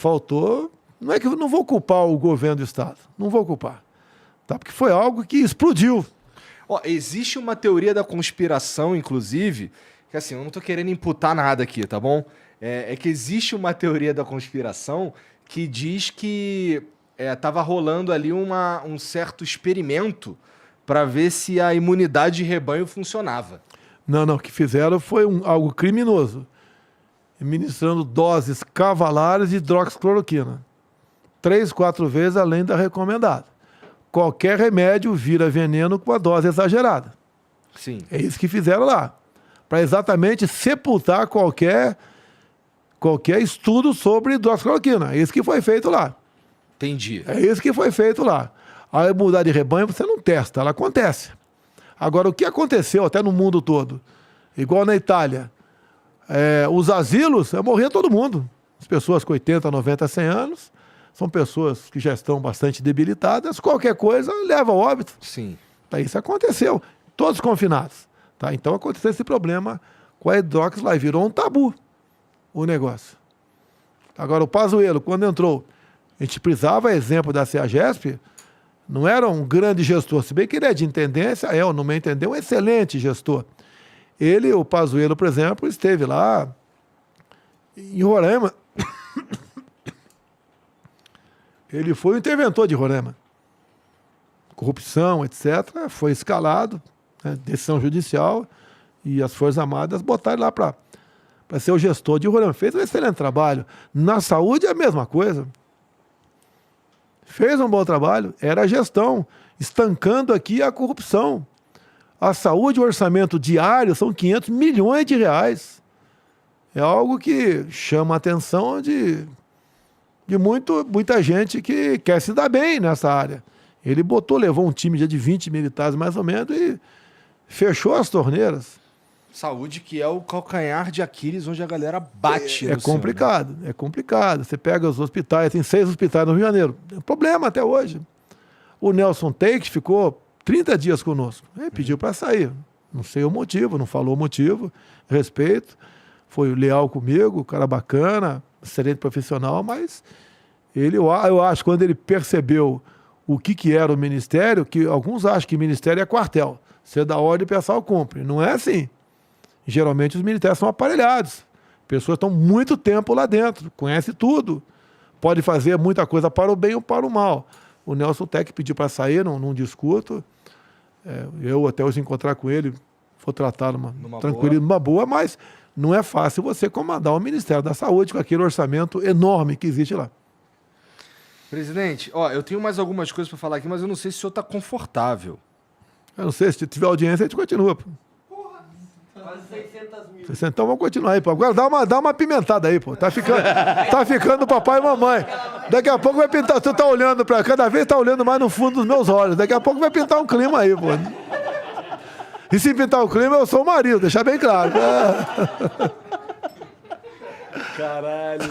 faltou... Não é que eu não vou culpar o governo do Estado. Não vou culpar. Tá? Porque foi algo que explodiu. Ó, existe uma teoria da conspiração, inclusive, que assim, eu não tô querendo imputar nada aqui, tá bom? É que existe uma teoria da conspiração que diz que tava rolando ali um certo experimento para ver se a imunidade de rebanho funcionava. Não, o que fizeram foi algo criminoso. Administrando doses cavalares de hidroxicloroquina. 3, 4 vezes além da recomendada. Qualquer remédio vira veneno com a dose exagerada. Sim. É isso que fizeram lá. Para exatamente sepultar qualquer estudo sobre hidroxicloroquina. É isso que foi feito lá. Entendi. É isso que foi feito lá. A imunidade de rebanho você não testa, ela acontece. Agora, o que aconteceu até no mundo todo? Igual na Itália. Os asilos, morria todo mundo. As pessoas com 80, 90, 100 anos, são pessoas que já estão bastante debilitadas, qualquer coisa leva ao óbito. Sim. Tá, isso aconteceu, todos confinados. Tá? Então aconteceu esse problema com a hidrox lá, e virou um tabu o negócio. Agora, o Pazuello, quando entrou, a gente precisava, exemplo da CEAGESP, não era um grande gestor, se bem que ele é de intendência, no meu entender, um excelente gestor. Ele, o Pazuello, por exemplo, esteve lá em Roraima. Ele foi o interventor de Roraima. Corrupção, etc. Foi escalado, decisão judicial, e as Forças Armadas botaram lá para ser o gestor de Roraima. Fez um excelente trabalho. Na saúde é a mesma coisa. Fez um bom trabalho. Era a gestão, estancando aqui a corrupção. A saúde, o orçamento diário são 500 milhões de reais. É algo que chama a atenção de muita gente que quer se dar bem nessa área. Ele levou um time de 20 militares mais ou menos e fechou as torneiras. Saúde que é o calcanhar de Aquiles onde a galera bate. É complicado, é complicado. Você pega os hospitais, tem 6 hospitais no Rio de Janeiro. É um problema até hoje. O Nelson Teich ficou 30 dias conosco. Ele pediu para sair. Não sei o motivo, não falou o motivo. Respeito. Foi leal comigo, cara bacana, excelente profissional, mas eu acho que quando ele percebeu o que era o ministério, que alguns acham que o ministério é quartel. Você dá ordem e o pessoal cumpre. Não é assim. Geralmente os militares são aparelhados. Pessoas estão muito tempo lá dentro, conhece tudo. Pode fazer muita coisa para o bem ou para o mal. O Nelson Teich pediu para sair, não discuto. Eu até hoje encontrar com ele, vou tratar numa boa, mas não é fácil você comandar o Ministério da Saúde com aquele orçamento enorme que existe lá. Presidente, eu tenho mais algumas coisas para falar aqui, mas eu não sei se o senhor está confortável. Eu não sei, se tiver audiência, a gente continua. Porra, quase 600 mil. Então vamos continuar aí, pô. Agora dá uma pimentada aí, pô. Tá ficando papai e mamãe. Daqui a pouco vai pintar, tu tá olhando para cada vez tá olhando mais no fundo dos meus olhos. Daqui a pouco vai pintar um clima aí, pô. E se pintar o clima, eu sou o marido, deixar bem claro. Caralho.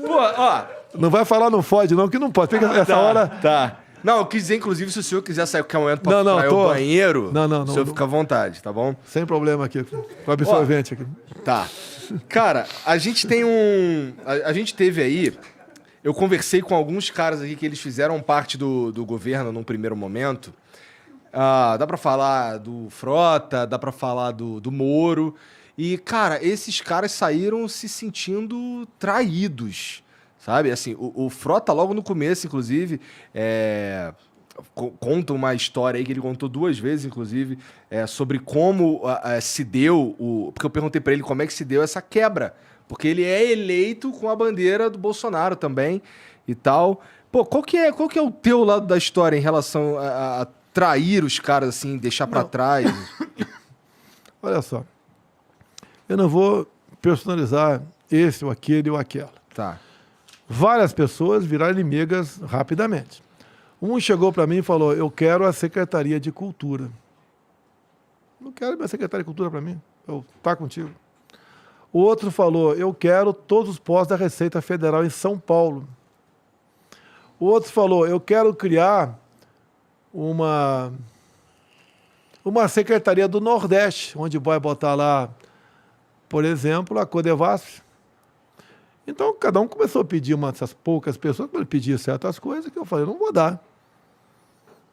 Pô, não vai falar não fode não, que não pode. Fica essa hora... Tá. Não, eu quis dizer, inclusive, se o senhor quiser sair qualquer momento pra ir ao banheiro, o senhor fica à vontade, tá bom? Sem problema aqui, com o absorvente aqui. Tá. Cara, a gente tem a gente teve aí... Eu conversei com alguns caras aqui que eles fizeram parte do governo num primeiro momento. Dá pra falar do Frota, dá pra falar do Moro. E, cara, esses caras saíram se sentindo traídos, sabe? Assim, o Frota, logo no começo, inclusive, conta uma história aí que ele contou 2 vezes, inclusive, sobre como se deu porque eu perguntei pra ele como é que se deu essa quebra. Porque ele é eleito com a bandeira do Bolsonaro também e tal. Pô, qual que é o teu lado da história em relação a trair os caras, assim, deixar pra trás? Olha só. Eu não vou personalizar esse ou aquele ou aquela. Tá. Várias pessoas viraram inimigas rapidamente. Um chegou para mim e falou, eu quero a Secretaria de Cultura. Não quero minha Secretaria de Cultura para mim. Tá contigo. O outro falou, eu quero todos os postos da Receita Federal em São Paulo. O outro falou, eu quero criar uma Secretaria do Nordeste, onde vai botar lá, por exemplo, a Codevasf, Então, cada um começou a pedir essas poucas pessoas, para ele pedir certas coisas, que eu falei, não vou dar.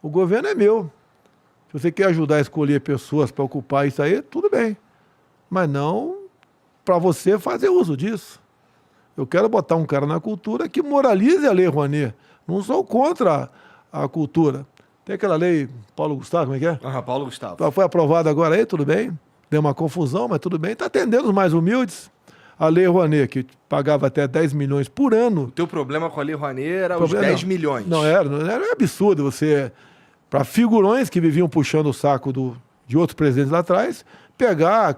O governo é meu. Se você quer ajudar a escolher pessoas para ocupar isso aí, tudo bem. Mas não para você fazer uso disso. Eu quero botar um cara na cultura que moralize a Lei Rouanet. Não sou contra a cultura. Tem aquela lei, Paulo Gustavo, como é que é? Paulo Gustavo. Foi aprovada agora aí, tudo bem. Deu uma confusão, mas tudo bem. Está atendendo os mais humildes. A Lei Rouanet, que pagava até 10 milhões por ano. O teu problema com a Lei Rouanet era os 10 milhões. Não era absurdo você, para figurões que viviam puxando o saco de outros presidentes lá atrás, pegar,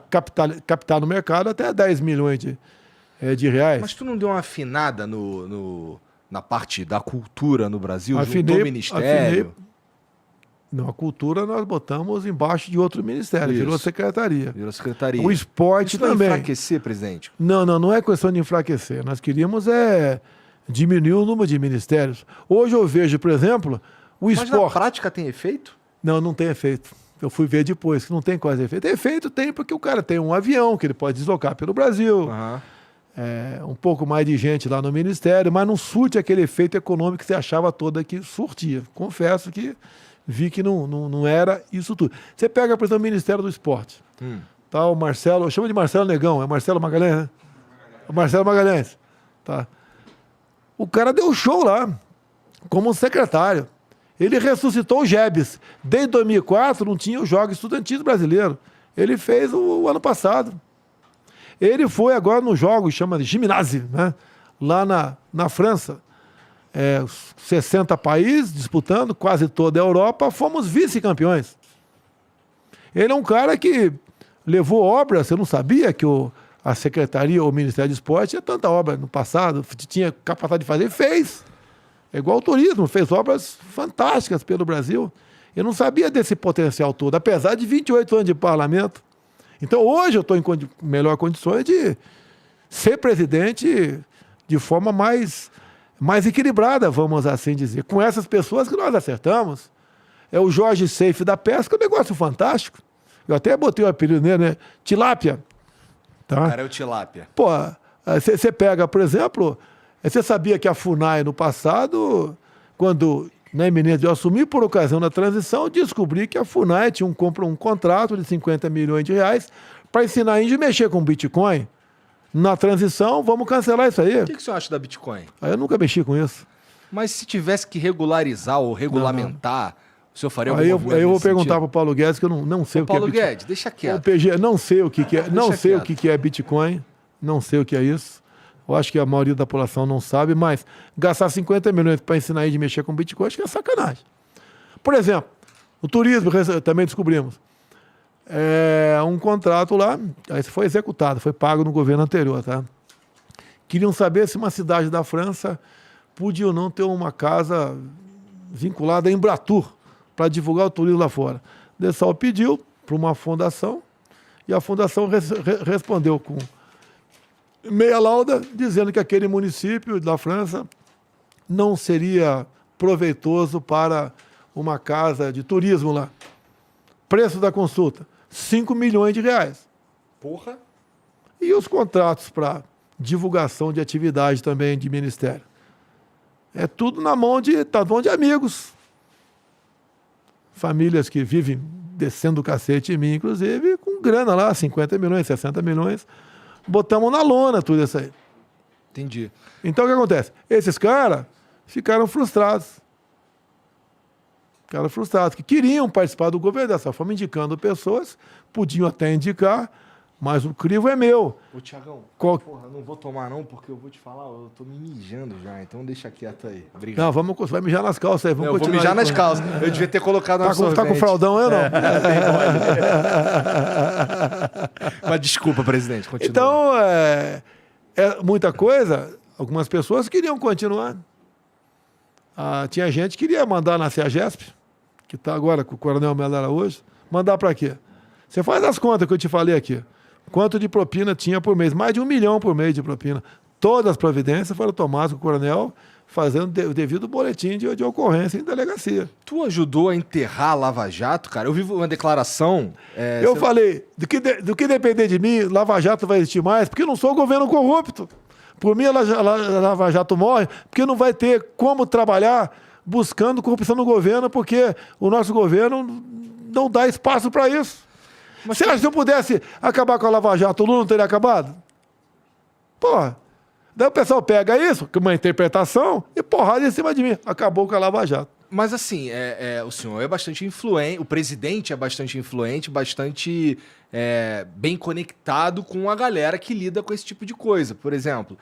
captar no mercado até 10 milhões de reais. Mas tu não deu uma afinada na parte da cultura no Brasil, junto ao ministério? Não, a cultura nós botamos embaixo de outro ministério, virou secretaria. Virou secretaria. O esporte Isso também. Não enfraquecer, presidente? Não é questão de enfraquecer. Nós queríamos diminuir o número de ministérios. Hoje eu vejo, por exemplo, o esporte... Mas na prática tem efeito? Não tem efeito. Eu fui ver depois, que não tem quase efeito. Efeito tem porque o cara tem um avião que ele pode deslocar pelo Brasil. Um pouco mais de gente lá no ministério, mas não surte aquele efeito econômico que você achava toda que surtia. Confesso que vi que não era isso tudo. Você pega, por exemplo, o Ministério do Esporte. Tá, o Marcelo, eu chamo de Marcelo Negão, é Marcelo Magalhães, né? O Marcelo Magalhães. Tá. O cara deu show lá, como secretário. Ele ressuscitou o GEBS. Desde 2004 não tinha os Jogos Estudantis brasileiros. Ele fez o ano passado. Ele foi agora nos Jogos, chama de Gymnase, né? Lá na França. 60 países disputando, quase toda a Europa, fomos vice-campeões. Ele é um cara que levou obra, você não sabia que a Secretaria ou o Ministério do Esporte tinha tanta obra no passado, tinha capacidade de fazer, fez. É igual o turismo, fez obras fantásticas pelo Brasil. Eu não sabia desse potencial todo, apesar de 28 anos de parlamento. Então hoje eu estou em melhor condições de ser presidente de forma mais equilibrada, vamos assim dizer. Com essas pessoas que nós acertamos. É o Jorge Seife da pesca, um negócio fantástico. Eu até botei o apelido nele, né? Tilápia. Tá? O cara é o tilápia. Pô, você pega, por exemplo, você sabia que a FUNAI no passado, quando na iminência de eu assumir por ocasião da transição, descobri que a FUNAI tinha um contrato de 50 milhões de reais para ensinar índio a mexer com Bitcoin. Na transição, vamos cancelar isso aí. O que o senhor acha da Bitcoin? Eu nunca mexi com isso. Mas se tivesse que regularizar ou regulamentar, o senhor faria algum movimento Aí eu vou nesse perguntar sentido? para o Paulo Guedes, que eu não sei o que é Paulo Bitcoin. Guedes, deixa quieto. O PG, não sei o que é, não sei o quieto. que é Bitcoin, não sei o que é isso. Eu acho que a maioria da população não sabe, mas gastar 50 milhões para ensinar aí de mexer com Bitcoin, acho que é sacanagem. Por exemplo, o turismo, também descobrimos. Um contrato lá, aí foi executado, foi pago no governo anterior, tá? Queriam saber se uma cidade da França podia ou não ter uma casa vinculada a Embratur para divulgar o turismo lá fora. O Dessal pediu para uma fundação e a fundação respondeu com meia lauda, dizendo que aquele município da França não seria proveitoso para uma casa de turismo lá. Preço da consulta, 5 milhões de reais. Porra! E os contratos para divulgação de atividade também de ministério. É tudo na mão de amigos. Famílias que vivem descendo o cacete em mim, inclusive, com grana lá, 50 milhões, 60 milhões. Botamos na lona tudo isso aí. Entendi. Então o que acontece? Esses caras ficaram frustrados. Que queriam participar do governo dessa forma, indicando pessoas, podiam até indicar, mas o crivo é meu. Ô, Tiagão, porra, não vou tomar não, porque eu vou te falar, eu tô me mijando já, então deixa quieto aí. Obrigado. Não, vai mijar nas calças aí, vamos Eu vou continuar. mijar nas calças. Eu devia ter colocado na Tá com fraldão aí ou não? Mas desculpa, presidente, continua. Então, muita coisa, algumas pessoas queriam continuar. Tinha gente que queria mandar na CEAGESP, que está agora com o Coronel Melo Araújo, mandar para quê? Você faz as contas que eu te falei aqui. Quanto de propina tinha por mês? Mais de 1 milhão por mês de propina. Todas as providências foram tomadas com o coronel, fazendo o devido boletim de ocorrência em delegacia. Tu ajudou a enterrar a Lava Jato, cara? Eu vi uma declaração... Eu falei, do que depender de mim, Lava Jato vai existir mais, porque eu não sou governo corrupto. Por mim, a Lava Jato morre, porque não vai ter como trabalhar buscando corrupção no governo, porque o nosso governo não dá espaço para isso. Mas você acha que se eu pudesse acabar com a Lava Jato, o Lula não teria acabado? Porra. Daí o pessoal pega isso, que é uma interpretação, e porrada em cima de mim. Acabou com a Lava Jato. Mas assim, o senhor é bastante influente, o presidente é bastante influente, bastante bem conectado com a galera que lida com esse tipo de coisa. Por exemplo,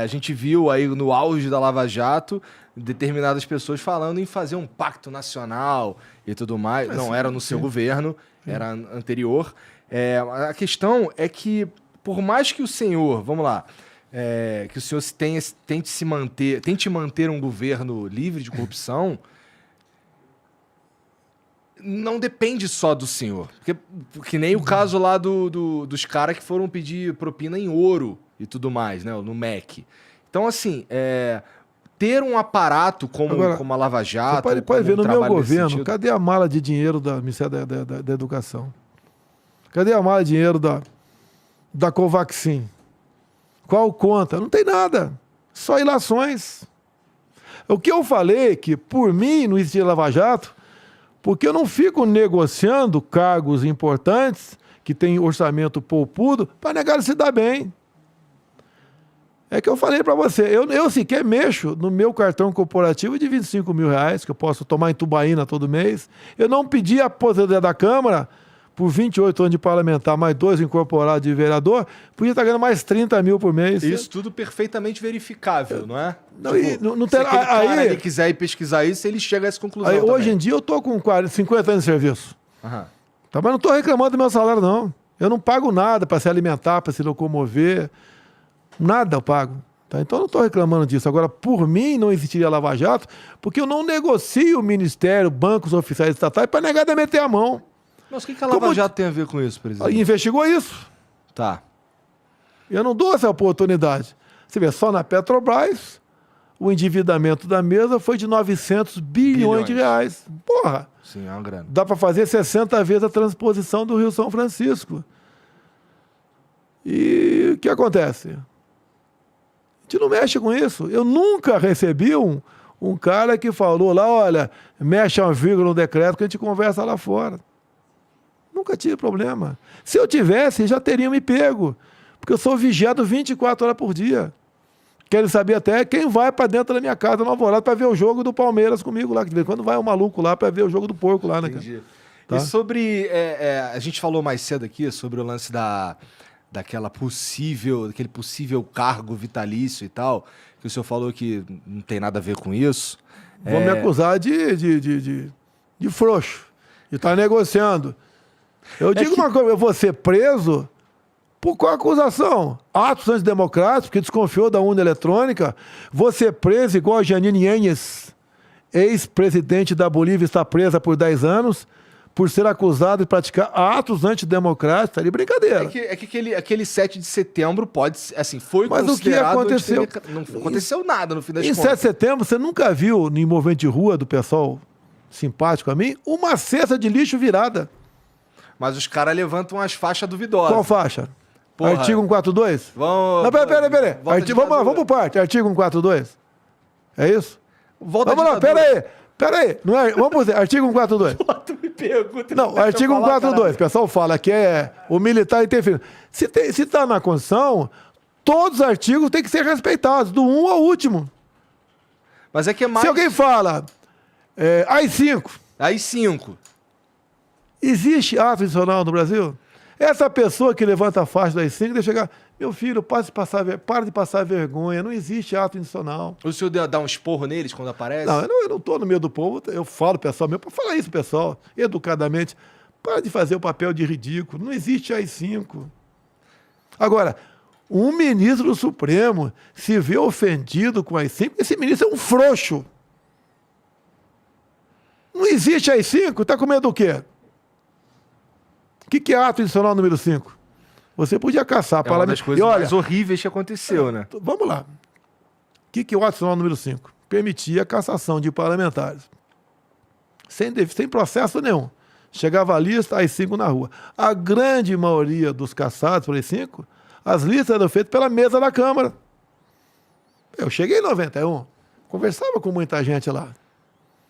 a gente viu aí no auge da Lava Jato determinadas pessoas falando em fazer um pacto nacional e tudo mais. Não era no seu governo, era anterior. A questão é que, por mais que o senhor, vamos lá, que o senhor tente manter um governo livre de corrupção, não depende só do senhor. Que nem o caso lá dos caras que foram pedir propina em ouro e tudo mais, né? No MEC. Então, assim, ter um aparato como a Lava Jato... Você pode ver, no meu governo, cadê a mala de dinheiro do Ministério da Educação? Cadê a mala de dinheiro da Covaxin? Qual conta? Não tem nada. Só ilações. O que eu falei é que, por mim, não existia Lava Jato, porque eu não fico negociando cargos importantes, que tem orçamento poupudo, para negar se dar bem. É que eu falei para você, eu sequer mexo no meu cartão corporativo de R$25 mil, que eu posso tomar em tubaína todo mês. Eu não pedi a aposentadoria da Câmara por 28 anos de parlamentar, mais 2 incorporados de vereador, podia estar ganhando mais 30 mil por mês. Isso tudo perfeitamente verificável, não é? Não, tipo, não tem, se aquele cara ele quiser ir pesquisar isso, ele chega a essa conclusão. Hoje em dia eu estou com 50 anos de serviço. Aham. Tá, mas não estou reclamando do meu salário, não. Eu não pago nada para se alimentar, para se locomover. Nada eu pago. Tá? Então eu não estou reclamando disso. Agora, por mim, não existiria Lava Jato, porque eu não negocio o Ministério, bancos oficiais estatais para negar de meter a mão. Mas o que a Lava Jato tem a ver com isso, presidente? Investigou isso. Tá. Eu não dou essa oportunidade. Você vê, só na Petrobras, o endividamento da mesa foi de 900 bilhões de reais. Porra! Sim, é uma grana. Dá para fazer 60 vezes a transposição do Rio São Francisco. E o que acontece? A gente não mexe com isso. Eu nunca recebi um cara que falou lá, olha, mexe uma vírgula no decreto que a gente conversa lá fora. Nunca tive problema. Se eu tivesse, já teriam me pego. Porque eu sou vigiado 24 horas por dia. Quero saber até quem vai para dentro da minha casa no Alvorada para ver o jogo do Palmeiras comigo lá. Quando vai um maluco lá para ver o jogo do porco lá, né? Entendi. Tá? E sobre... a gente falou mais cedo aqui sobre o lance daquele possível cargo vitalício e tal, que o senhor falou que não tem nada a ver com isso. Vão me acusar de frouxo, de estar negociando. Eu digo uma coisa, eu vou ser preso por qual acusação? Atos antidemocráticos, porque desconfiou da urna eletrônica. Vou ser preso igual a Janine Áñez, ex-presidente da Bolívia, está presa por 10 anos, por ser acusado de praticar atos antidemocráticos. Tá de brincadeira. É que aquele 7 de setembro pode, assim, foi mas considerado... Mas o que aconteceu? Não aconteceu nada no fim das contas. Em 7 de setembro, você nunca viu, em movimento de rua do pessoal simpático a mim, uma cesta de lixo virada. Mas os caras levantam as faixas duvidosas. Qual faixa? Porra. Artigo 142? Vamos... Não, peraí. Vamos por parte. Artigo 142. É isso? Vamos lá, peraí. Não é, vamos dizer, artigo 142. Tu me pergunta. Não, artigo 142. O pessoal fala que é o militar interferindo. Se está na Constituição, todos os artigos têm que ser respeitados, do 1 ao último. Mas é que é mais... Se alguém fala, AI-5. AI-5. Existe ato institucional no Brasil? Essa pessoa que levanta a faixa do AI-5 deve chegar, meu filho, para de passar vergonha, não existe ato institucional. O senhor dá um esporro neles quando aparece? Não, eu não estou no meio do povo, eu falo pessoal meu, para falar isso, pessoal, educadamente, para de fazer o papel de ridículo, não existe AI-5. Agora, um ministro do Supremo se vê ofendido com AI-5, esse ministro é um frouxo. Não existe AI-5, está com medo do quê? O que é ato institucional número 5? Você podia caçar uma das coisas mais horríveis que aconteceu, né? Vamos lá. O que é o ato institucional número 5? Permitia a cassação de parlamentares. Sem processo nenhum. Chegava a lista, AI-5 na rua. A grande maioria dos cassados por AI-5, as listas eram feitas pela mesa da Câmara. Eu cheguei em 91, conversava com muita gente lá.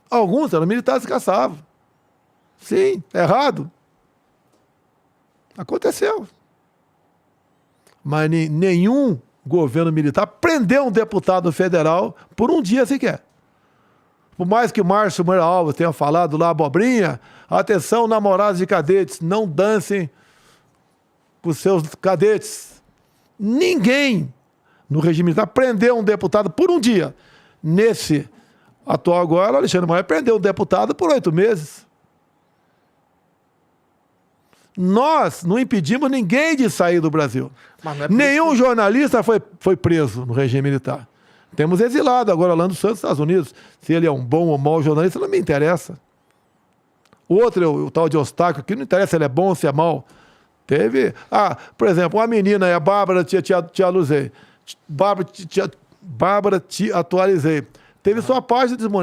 Alguns eram militares que caçavam. Sim, errado. Aconteceu. Mas nenhum governo militar prendeu um deputado federal por um dia sequer. Por mais que Márcio Moreira Alves tenha falado lá, abobrinha, atenção, namorados de cadetes, não dancem com seus cadetes. Ninguém no regime militar prendeu um deputado por um dia. Nesse atual agora, Alexandre Moraes prendeu um deputado por 8 meses. Nós não impedimos ninguém de sair do Brasil. Mas não é por Nenhum jornalista foi preso no regime militar. Temos exilado agora Orlando Santos, Estados Unidos. Se ele é um bom ou mau jornalista, não me interessa. O outro, o tal de Eustáquio, que não interessa se ele é bom ou se é mau. Teve... por exemplo, uma menina, a Bárbara, te alusei. Bárbara, te atualizei. Teve sua página desmonetizada.